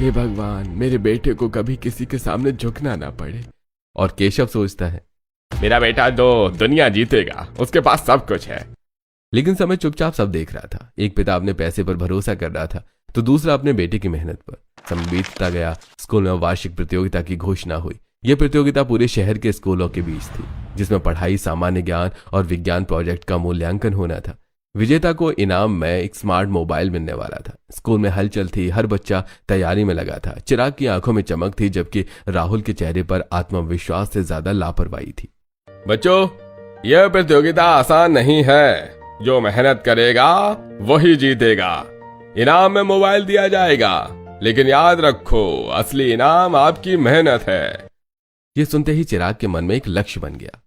हे भगवान, मेरे बेटे को कभी किसी के सामने झुकना ना पड़े। और केशव सोचता है, मेरा बेटा तो दुनिया जीतेगा, उसके पास सब कुछ है। लेकिन समय चुपचाप सब देख रहा था। एक पिता अपने पैसे पर भरोसा कर रहा था तो दूसरा अपने बेटे की मेहनत पर। समय बीतता गया। स्कूल में वार्षिक प्रतियोगिता की घोषणा हुई। यह प्रतियोगिता पूरे शहर के स्कूलों के बीच थी, जिसमें पढ़ाई, सामान्य ज्ञान और विज्ञान प्रोजेक्ट का मूल्यांकन होना था। विजेता को इनाम में एक स्मार्ट मोबाइल मिलने वाला था। स्कूल में हलचल थी, हर बच्चा तैयारी में लगा था। चिराग की आंखों में चमक थी, जबकि राहुल के चेहरे पर आत्मविश्वास से ज्यादा लापरवाही थी। बच्चों, यह प्रतियोगिता आसान नहीं है। जो मेहनत करेगा वही जीतेगा। इनाम में मोबाइल दिया जाएगा, लेकिन याद रखो, असली इनाम आपकी मेहनत है। यह सुनते ही चिराग के मन में एक लक्ष्य बन गया।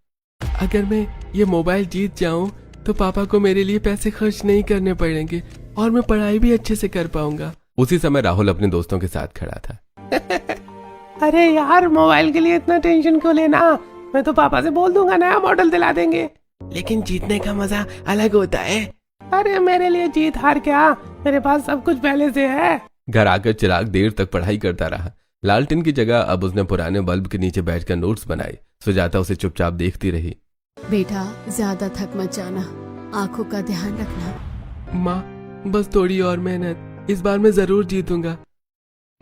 अगर मैं ये मोबाइल जीत जाऊं तो पापा को मेरे लिए पैसे खर्च नहीं करने पड़ेंगे और मैं पढ़ाई भी अच्छे से कर पाऊंगा। उसी समय राहुल अपने दोस्तों के साथ खड़ा था। अरे यार, मोबाइल के लिए इतना टेंशन क्यों लेना? मैं तो पापा से बोल दूंगा, नया मॉडल दिला देंगे। लेकिन जीतने का मजा अलग होता है। अरे मेरे लिए जीत हार क्या, मेरे पास सब कुछ पहले से है। घर आकर चिराग देर तक पढ़ाई करता रहा। लालटेन की जगह अब उसने पुराने बल्ब के नीचे बैठकर नोट्स बनाए। सुजाता उसे चुपचाप देखती रही। बेटा, ज्यादा थक मत जाना, आंखों का ध्यान रखना। माँ, बस थोड़ी और मेहनत, इस बार मैं जरूर जीतूंगा।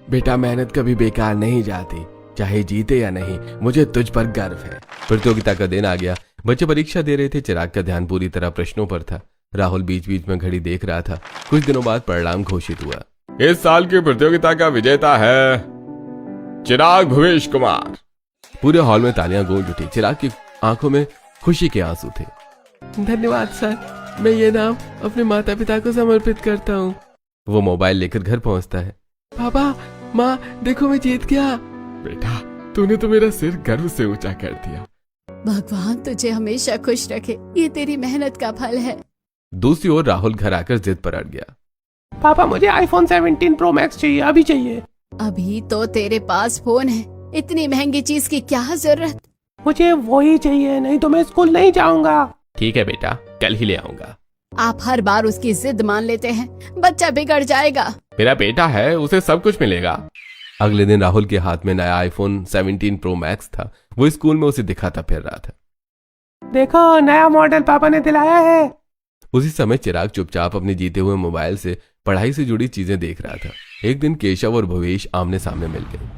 बेटा, मेहनत कभी बेकार नहीं जाती, चाहे जीते या नहीं, मुझे तुझ पर गर्व है। प्रतियोगिता का दिन आ गया। बच्चे परीक्षा दे रहे थे। चिराग का ध्यान पूरी तरह प्रश्नों पर था। राहुल बीच बीच में घड़ी देख रहा था। कुछ दिनों बाद परिणाम घोषित हुआ। इस साल की प्रतियोगिता का विजेता है चिराग भुवेश कुमार। पूरे हॉल में तालियां गूंज उठी। चिराग की आंखों में खुशी के आंसू थे। धन्यवाद सर, मैं ये नाम अपने माता पिता को समर्पित करता हूँ। वो मोबाइल लेकर घर पहुंचता है। पापा, माँ, देखो मैं जीत गया। बेटा, तूने तो मेरा सिर गर्व से ऊंचा कर दिया। भगवान तुझे हमेशा खुश रखे, ये तेरी मेहनत का फल है। दूसरी ओर राहुल घर आकर जिद पर अड़ गया। पापा, मुझे आईफोन 17 प्रो मैक्स चाहिए, अभी चाहिए। अभी तो तेरे पास फोन है, इतनी महंगी चीज की क्या जरूरत? मुझे वही चाहिए, नहीं तो मैं स्कूल नहीं जाऊंगा। ठीक है बेटा, कल ही ले आऊंगा। आप हर बार उसकी जिद मान लेते हैं, बच्चा बिगड़ जाएगा। मेरा बेटा है, उसे सब कुछ मिलेगा। अगले दिन राहुल के हाथ में नया आईफोन 17 प्रो मैक्स था। वो स्कूल में उसे दिखाता फिर रहा था। देखो, नया मॉडल पापा ने दिलाया है। उसी समय चिराग चुपचाप अपने जीते हुए मोबाइल से पढ़ाई से जुड़ी चीजें देख रहा था। एक दिन केशव और भुवेश आमने सामने मिल गए।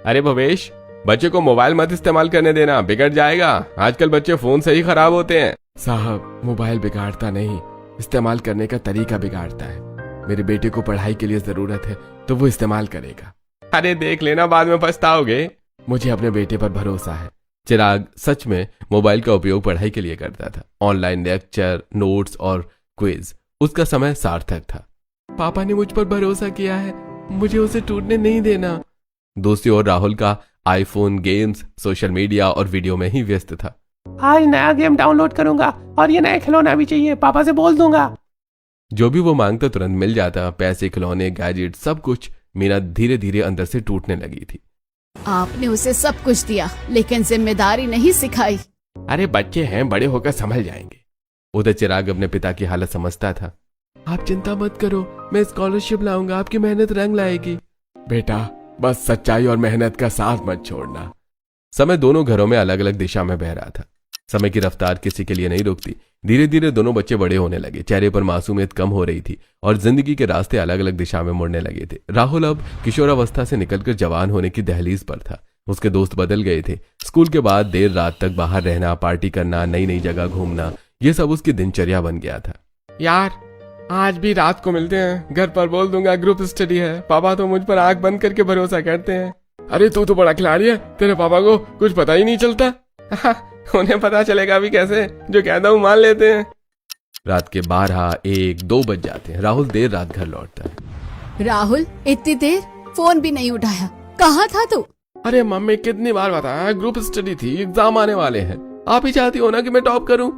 अरे भुवेश, बच्चे को मोबाइल मत इस्तेमाल करने देना, बिगड़ जाएगा। आजकल बच्चे फोन से ही खराब होते हैं। साहब, मोबाइल बिगाड़ता नहीं, इस्तेमाल करने का तरीका बिगाड़ता है। मेरे बेटे को पढ़ाई के लिए जरूरत है तो वो इस्तेमाल करेगा। अरे देख लेना, बाद में पछताओगे। मुझे अपने बेटे पर भरोसा है। चिराग सच में मोबाइल का उपयोग पढ़ाई के लिए करता था। ऑनलाइन लेक्चर, नोट्स और क्विज। उसका समय सार्थक था। पापा ने मुझ पर भरोसा किया है, मुझे उसे टूटने नहीं देना। दूसरी ओर राहुल का आईफोन, गेम्स, सोशल मीडिया और वीडियो में ही व्यस्त था। आज नया गेम डाउनलोड करूंगा और ये नया खिलौना भी चाहिए, पापा से बोल दूंगा। जो भी वो मांगता तुरंत मिल जाता। पैसे, खिलौने, गैजेट, सब कुछ। मीना धीरे धीरे अंदर से टूटने लगी थी। आपने उसे सब कुछ दिया, लेकिन जिम्मेदारी नहीं सिखाई। अरे बच्चे हैं, बड़े होकर संभल जाएंगे। उधर चिराग अपने पिता की हालत समझता था। आप चिंता मत करो, मैं स्कॉलरशिप लाऊंगा, आपकी मेहनत रंग लाएगी। बेटा, बस सच्चाई और मेहनत का साथ मत छोड़ना। समय दोनों घरों में अलग अलग दिशा में बह रहा था। समय की रफ्तार किसी के लिए नहीं रुकती। धीरे धीरे दोनों बच्चे बड़े होने लगे। चेहरे पर मासूमियत कम हो रही थी और जिंदगी के रास्ते अलग अलग दिशा में मुड़ने लगे थे। राहुल अब किशोरावस्था से निकलकर जवान होने की दहलीज पर था। उसके दोस्त बदल गए थे। स्कूल के बाद देर रात तक बाहर रहना, पार्टी करना, नई नई जगह घूमना, ये सब उसकी दिनचर्या बन गया था। यार, आज भी रात को मिलते हैं, घर पर बोल दूंगा ग्रुप स्टडी है। पापा तो मुझ पर आंख बंद करके भरोसा करते हैं। अरे तू तो बड़ा खिलाड़ी है, तेरे पापा को कुछ पता ही नहीं चलता। उन्हें पता चलेगा भी कैसे, जो कहता हूँ मान लेते हैं। रात के 12, 1, 2 बज जाते हैं। राहुल देर रात घर लौटता है। राहुल, इतनी देर फोन भी नहीं उठाया, कहाँ था तू? अरे मम्मी, कितनी बार बताया, ग्रुप स्टडी थी, एग्जाम आने वाले हैं। आप ही चाहती हो ना कि मैं टॉप करूं।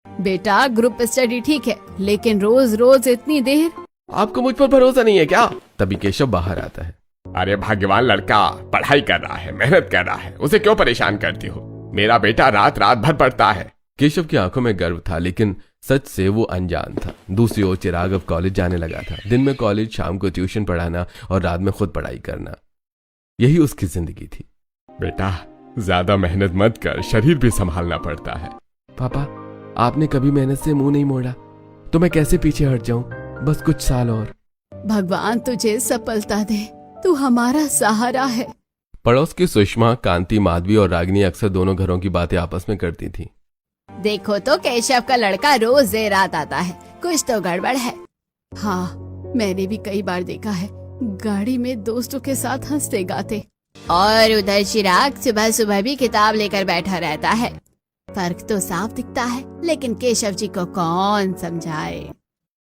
बेटा, ग्रुप स्टडी ठीक है, लेकिन रोज रोज इतनी देर। आपको मुझ पर भरोसा नहीं है क्या? तभी केशव बाहर आता है। अरे भाग्यवान लड़का, पढ़ाई कर रहा है, मेहनत कर रहा है, उसे क्यों परेशान करती हो? मेरा बेटा रात रात भर पढ़ता है। केशव की आंखों में गर्व था, लेकिन सच से वो अनजान था। दूसरी ओर चिराग अब कॉलेज जाने लगा था। दिन में कॉलेज, शाम को ट्यूशन पढ़ाना और रात में खुद पढ़ाई करना, यही उसकी जिंदगी थी। बेटा ज्यादा मेहनत मत कर, शरीर भी संभालना पड़ता है। पापा, आपने कभी मेहनत से मुंह नहीं मोड़ा, तो मैं कैसे पीछे हट जाऊं? बस कुछ साल और। भगवान तुझे सफलता दे, तू हमारा सहारा है। पड़ोस की सुषमा, कांति, माधवी और रागिनी अक्सर दोनों घरों की बातें आपस में करती थी। देखो तो केशव का लड़का रोज देर रात आता है, कुछ तो गड़बड़ है। हाँ, मैंने भी कई बार देखा है, गाड़ी में दोस्तों के साथ हंसते गाते। और उधर चिराग सुबह सुबह भी किताब लेकर बैठा रहता है। फर्क तो साफ दिखता है, लेकिन केशव जी को कौन समझाए।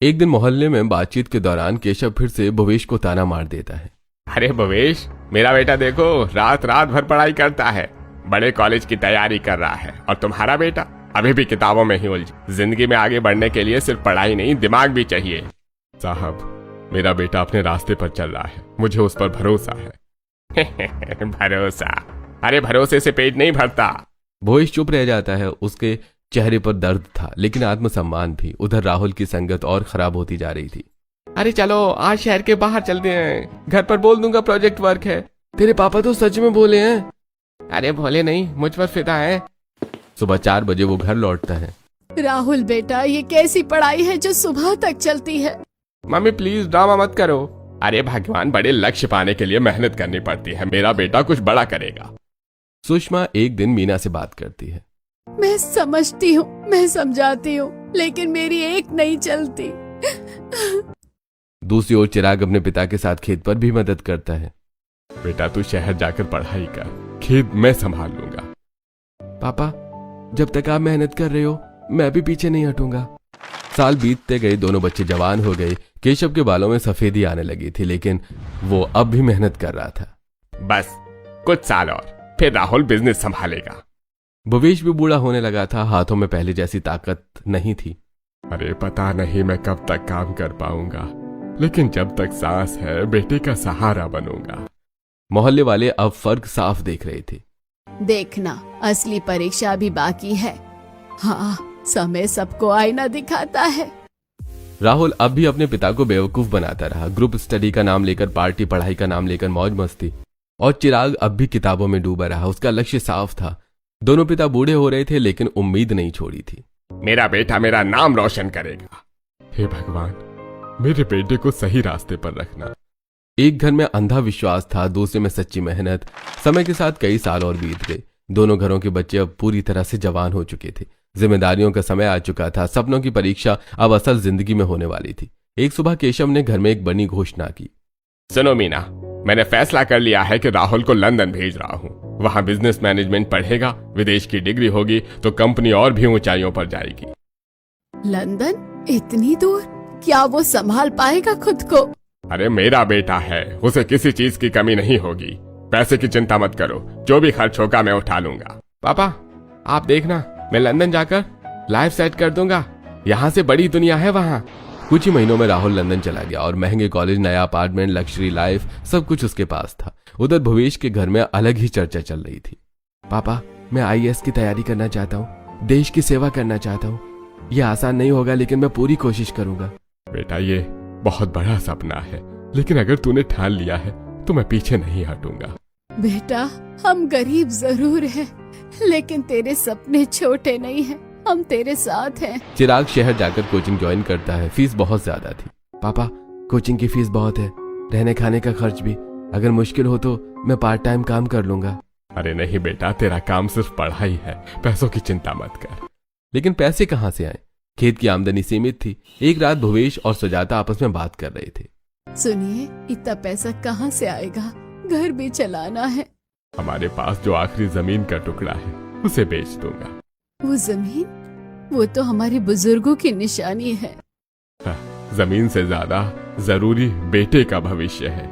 एक दिन मोहल्ले में बातचीत के दौरान केशव फिर से भवेश को ताना मार देता है। अरे भवेश, मेरा बेटा देखो रात रात भर पढ़ाई करता है, बड़े कॉलेज की तैयारी कर रहा है, और तुम्हारा बेटा अभी भी किताबों में ही उलझ। जिंदगी में आगे बढ़ने के लिए सिर्फ पढ़ाई नहीं, दिमाग भी चाहिए। साहब, मेरा बेटा अपने रास्ते पर चल रहा है, मुझे उस पर भरोसा है। भरोसा? अरे भरोसे से पेट नहीं भरता। भवेश चुप रह जाता है। उसके चेहरे पर दर्द था, लेकिन आत्मसम्मान भी। उधर राहुल की संगत और खराब होती जा रही थी। अरे चलो आज शहर के बाहर चलते हैं, घर पर बोल दूंगा प्रोजेक्ट वर्क है। तेरे पापा तो सच में बोले हैं। अरे भोले नहीं, मुझ पर फिदा है। सुबह 4 बजे वो घर लौटता है। राहुल बेटा, ये कैसी पढ़ाई है जो सुबह तक चलती है? मम्मी प्लीज ड्रामा मत करो। अरे भगवान, बड़े लक्ष्य पाने के लिए मेहनत करनी पड़ती है, मेरा बेटा कुछ बड़ा करेगा। सुषमा एक दिन मीना से बात करती है। मैं समझती हूँ, मैं समझाती हूँ, लेकिन मेरी एक नहीं चलती। दूसरी ओर चिराग अपने पिता के साथ खेत पर भी मदद करता है। बेटा तू शहर जाकर पढ़ाई कर, खेत मैं संभाल लूंगा। पापा, जब तक आप मेहनत कर रहे हो, मैं भी पीछे नहीं हटूंगा। साल बीतते गए, दोनों बच्चे जवान हो गए। केशव के बालों में सफेदी आने लगी थी, लेकिन वो अब भी मेहनत कर रहा था। बस कुछ साल और, फिर राहुल बिजनेस संभालेगा। भवेश भी बूढ़ा होने लगा था, हाथों में पहले जैसी ताकत नहीं थी। अरे पता नहीं मैं कब तक काम कर पाऊंगा, लेकिन जब तक सांस है बेटे का सहारा बनूंगा। मोहल्ले वाले अब फर्क साफ देख रहे थे। देखना, असली परीक्षा भी बाकी है। हाँ, समय सबको आईना दिखाता है। राहुल अब भी अपने पिता को बेवकूफ बनाता रहा। ग्रुप स्टडी का नाम लेकर पार्टी, पढ़ाई का नाम लेकर मौज मस्ती। और चिराग अब भी किताबों में डूबा रहा। उसका लक्ष्य साफ था। दोनों पिता बूढ़े हो रहे थे, लेकिन उम्मीद नहीं छोड़ी थी। मेरा बेटा मेरा नाम रोशन करेगा। हे भगवान, मेरे बेटे को सही रास्ते पर रखना। एक घर में अंधा विश्वास था, दूसरे में सच्ची मेहनत। समय के साथ कई साल और बीत गए। दोनों घरों के बच्चे अब पूरी तरह से जवान हो चुके थे। जिम्मेदारियों का समय आ चुका था। सपनों की परीक्षा अब असल जिंदगी में होने वाली थी। एक सुबह केशव ने घर में एक बड़ी घोषणा की। सुनो मीना, मैंने फैसला कर लिया है कि राहुल को लंदन भेज रहा हूँ। वहाँ बिजनेस मैनेजमेंट पढ़ेगा, विदेश की डिग्री होगी तो कंपनी और भी ऊंचाइयों पर जाएगी। लंदन? इतनी दूर? क्या वो संभाल पाएगा खुद को? अरे मेरा बेटा है, उसे किसी चीज की कमी नहीं होगी। पैसे की चिंता मत करो, जो भी खर्च होगा मैं उठा लूंगा। पापा आप देखना, मैं लंदन जाकर लाइफ सेट कर दूंगा। यहाँ से बड़ी दुनिया है वहाँ। कुछ ही महीनों में राहुल लंदन चला गया और महंगे कॉलेज, नया अपार्टमेंट, लग्जरी लाइफ, सब कुछ उसके पास था। उधर भवेश के घर में अलग ही चर्चा चल रही थी। पापा, मैं IAS की तैयारी करना चाहता हूँ, देश की सेवा करना चाहता हूँ। ये आसान नहीं होगा, लेकिन मैं पूरी कोशिश करूंगा। बेटा ये बहुत बड़ा सपना है, लेकिन अगर तूने ठान लिया है तो मैं पीछे नहीं हटूंगा। बेटा, हम गरीब जरूर हैं, लेकिन तेरे सपने छोटे नहीं हैं। हम तेरे साथ हैं। चिराग शहर जाकर कोचिंग ज्वाइन करता है। फीस बहुत ज्यादा थी। पापा, कोचिंग की फीस बहुत है, रहने खाने का खर्च भी। अगर मुश्किल हो तो मैं पार्ट टाइम काम कर लूंगा। अरे नहीं बेटा, तेरा काम सिर्फ पढ़ाई है, पैसों की चिंता मत कर। लेकिन पैसे कहाँ से आए? खेत की आमदनी सीमित थी। एक रात भवेश और सुजाता आपस में बात कर रहे थे। सुनिए, इतना पैसा कहाँ से आएगा? घर भी चलाना है। हमारे पास जो आखिरी जमीन का टुकड़ा है उसे बेच दूंगा। वो जमीन? वो तो हमारे बुजुर्गों की निशानी है। जमीन से ज्यादा जरूरी बेटे का भविष्य है।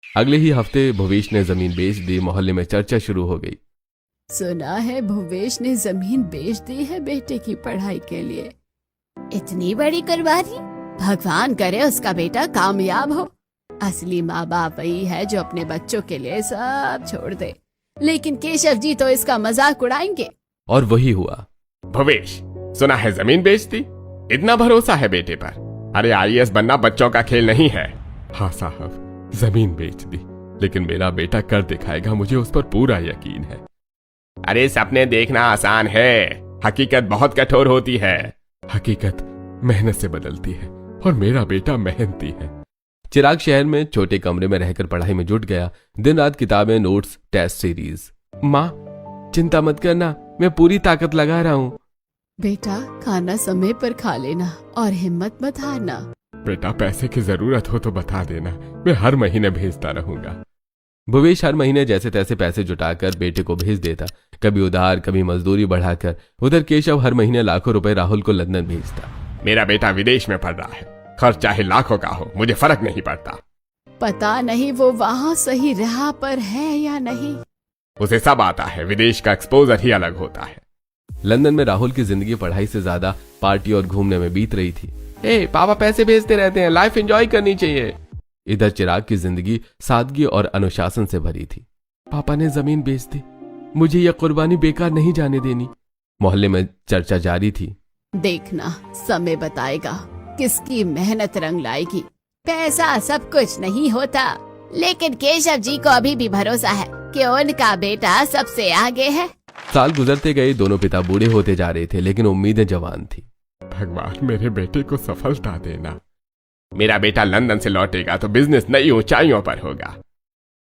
अगले ही हफ्ते भवेश ने जमीन बेच दी। मोहल्ले में चर्चा शुरू हो गई। सुना है भवेश ने जमीन बेच दी है बेटे की पढ़ाई के लिए। इतनी बड़ी कुर्बानी? भगवान करे उसका बेटा कामयाब हो। असली माँ बाप वही है जो अपने बच्चों के लिए सब छोड़ दे। लेकिन केशव जी तो इसका मजाक उड़ाएंगे। और वही हुआ। भवेश, सुना है जमीन बेच दी? इतना भरोसा है बेटे पर? अरे आईएएस बनना बच्चों का खेल नहीं है। हाँ साहब, जमीन बेच दी, लेकिन मेरा बेटा कर दिखाएगा, मुझे उस पर पूरा यकीन है। अरे सपने देखना आसान है, हकीकत बहुत कठोर होती है। हकीकत मेहनत से बदलती है और मेरा बेटा मेहनती है। चिराग शहर में छोटे कमरे में रहकर पढ़ाई में जुट गया। दिन रात किताबें, नोट्स, टेस्ट सीरीज। माँ चिंता मत करना, मैं पूरी ताकत लगा रहा हूँ। बेटा खाना समय पर खा लेना और हिम्मत मत हारना। बेटा पैसे की जरूरत हो तो बता देना, मैं हर महीने भेजता रहूंगा। भुवेश हर महीने जैसे तैसे पैसे जुटाकर बेटे को भेज देता, कभी उधार, कभी मजदूरी बढ़ाकर। उधर केशव हर महीने लाखों रुपए राहुल को लंदन भेजता। मेरा बेटा विदेश में पढ़ रहा है, खर्च चाहे लाखों का हो, मुझे फर्क नहीं पड़ता। पता नहीं वो वहाँ सही राह पर है या नहीं। उसे सब आता है, विदेश का एक्सपोजर ही अलग होता है। लंदन में राहुल की जिंदगी पढ़ाई से ज्यादा पार्टी और घूमने में बीत रही थी। पापा पैसे भेजते रहते हैं, लाइफ एंजॉय करनी चाहिए। इधर चिराग की जिंदगी सादगी और अनुशासन से भरी थी। पापा ने जमीन बेच दी, मुझे यह कुर्बानी बेकार नहीं जाने देनी। मोहल्ले में चर्चा जारी थी। देखना समय बताएगा किसकी मेहनत रंग लाएगी। पैसा सब कुछ नहीं होता, लेकिन केशव जी को अभी भी भरोसा है कि उनका बेटा सबसे आगे है। साल गुजरते गए, दोनों पिता बूढ़े होते जा रहे थे, लेकिन उम्मीदें जवान थी। भगवान मेरे बेटे को सफलता देना। मेरा बेटा लंदन से लौटेगा तो बिजनेस नई ऊंचाइयों पर होगा।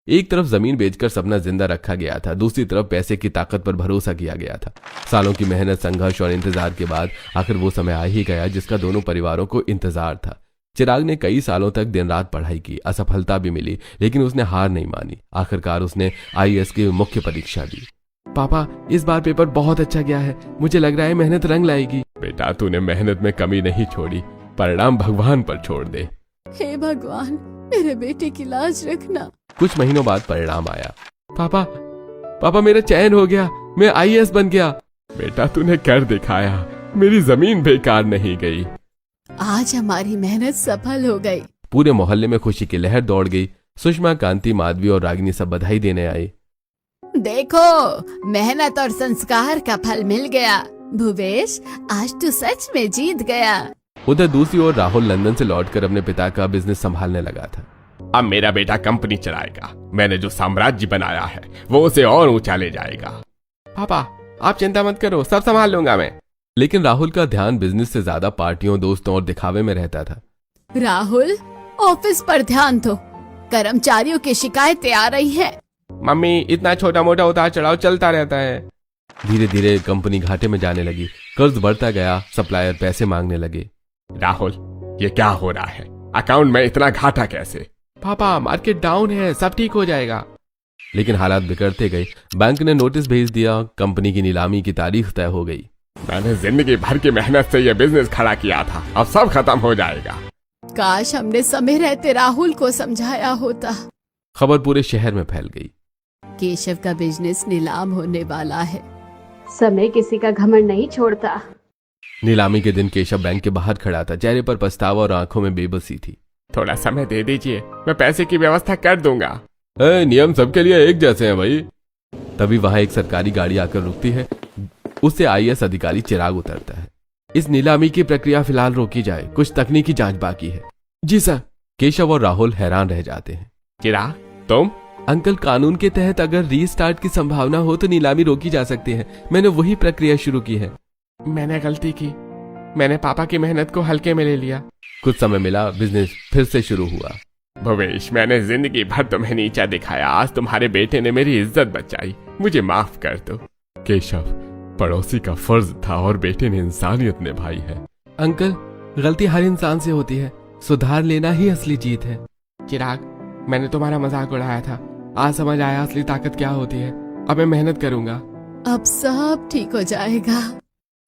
एक तरफ जमीन बेचकर सपना जिंदा रखा गया था, दूसरी तरफ पैसे की ताकत पर भरोसा किया गया था। सालों की मेहनत, संघर्ष और इंतजार के बाद आखिर वो समय आ ही गया जिसका दोनों परिवारों को इंतजार था। चिराग ने कई सालों तक दिन रात पढ़ाई की, असफलता भी मिली, लेकिन उसने हार नहीं मानी। आखिरकार उसने आईएएस की मुख्य परीक्षा दी। पापा इस बार पेपर बहुत अच्छा गया है, मुझे लग रहा है मेहनत रंग लाएगी। बेटा तूने मेहनत में कमी नहीं छोड़ी, परिणाम भगवान पर छोड़ दे। हे भगवान मेरे बेटे की लाज रखना। कुछ महीनों बाद परिणाम आया। पापा मेरा चयन हो गया, मैं आईएएस बन गया। बेटा तूने कर दिखाया, मेरी जमीन बेकार नहीं गई। आज हमारी मेहनत सफल हो गई। पूरे मोहल्ले में खुशी की लहर दौड़ गई। सुषमा, कांति, माधवी और रागिनी सब बधाई देने आए। देखो मेहनत और संस्कार का फल मिल गया। भुवेश आज तू सच में जीत गया। उधर दूसरी ओर राहुल लंदन से लौटकर अपने पिता का बिजनेस संभालने लगा था। अब मेरा बेटा कंपनी चलाएगा, मैंने जो साम्राज्य बनाया है वो उसे और ऊंचा ले जाएगा। पापा आप चिंता मत करो, सब संभाल लूंगा मैं। लेकिन राहुल का ध्यान बिजनेस से ज्यादा पार्टियों, दोस्तों और दिखावे में रहता था। राहुल ऑफिस पर ध्यान दो, कर्मचारियों की शिकायतें आ रही हैं। मम्मी इतना छोटा मोटा उतार चढ़ाव चलता रहता है। धीरे धीरे कंपनी घाटे में जाने लगी, कर्ज बढ़ता गया, सप्लायर पैसे मांगने लगे। राहुल ये क्या हो रहा है, अकाउंट में इतना घाटा कैसे? पापा मार्केट डाउन है, सब ठीक हो जाएगा। लेकिन हालात बिगड़ते गए। बैंक ने नोटिस भेज दिया, कंपनी की नीलामी की तारीख तय हो गई। मैंने जिंदगी भर की मेहनत से यह बिजनेस खड़ा किया था, अब सब खत्म हो जाएगा। काश हमने समय रहते राहुल को समझाया होता। खबर पूरे शहर में फैल गई। केशव का बिजनेस नीलाम होने वाला है। समय किसी का घमंड नहीं छोड़ता। नीलामी के दिन केशव बैंक के बाहर खड़ा था, चेहरे पर पछतावा और आंखों में बेबसी थी। थोड़ा समय दे दीजिए, मैं पैसे की व्यवस्था कर दूंगा। नियम सबके लिए एक जैसे हैं भाई। तभी वहां एक सरकारी गाड़ी आकर रुकती है। उससे आईएएस अधिकारी चिराग उतरता है। इस नीलामी की प्रक्रिया फिलहाल रोकी जाए, कुछ तकनीकी जांच बाकी है। जी सर। केशव और राहुल हैरान रह जाते हैं। चिराग तुम? अंकल कानून के तहत अगर रीस्टार्ट की संभावना हो तो नीलामी रोकी जा सकती है, मैंने वही प्रक्रिया शुरू की है। मैंने गलती की, मैंने पापा की मेहनत को हल्के में ले लिया। कुछ समय मिला, बिजनेस फिर से शुरू हुआ। भवेश मैंने जिंदगी भर तुम्हें नीचा दिखाया, आज तुम्हारे बेटे ने मेरी इज्जत बचाई, मुझे माफ कर दो। केशव पड़ोसी का फर्ज था और बेटे ने इंसानियत निभाई है। अंकल गलती हर इंसान से होती है, सुधार लेना ही असली जीत है। चिराग मैंने तुम्हारा मजाक उड़ाया था, आज समझ आया असली ताकत क्या होती है। अब मैं मेहनत करूंगा, अब सब ठीक हो जाएगा।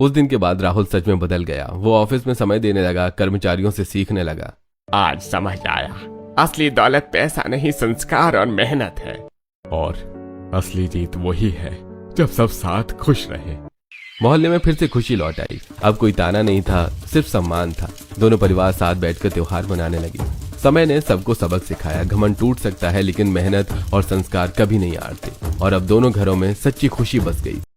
उस दिन के बाद राहुल सच में बदल गया। वो ऑफिस में समय देने लगा, कर्मचारियों से सीखने लगा। आज समझ आया, असली दौलत पैसा नहीं, संस्कार और मेहनत है। और असली जीत वही है जब सब साथ खुश रहे। मोहल्ले में फिर से खुशी लौट आई। अब कोई ताना नहीं था, सिर्फ सम्मान था। दोनों परिवार साथ बैठकर त्योहार मनाने लगे। समय ने सबको सबक सिखाया, घमंड टूट सकता है लेकिन मेहनत और संस्कार कभी नहीं हारते। और अब दोनों घरों में सच्ची खुशी बस गई।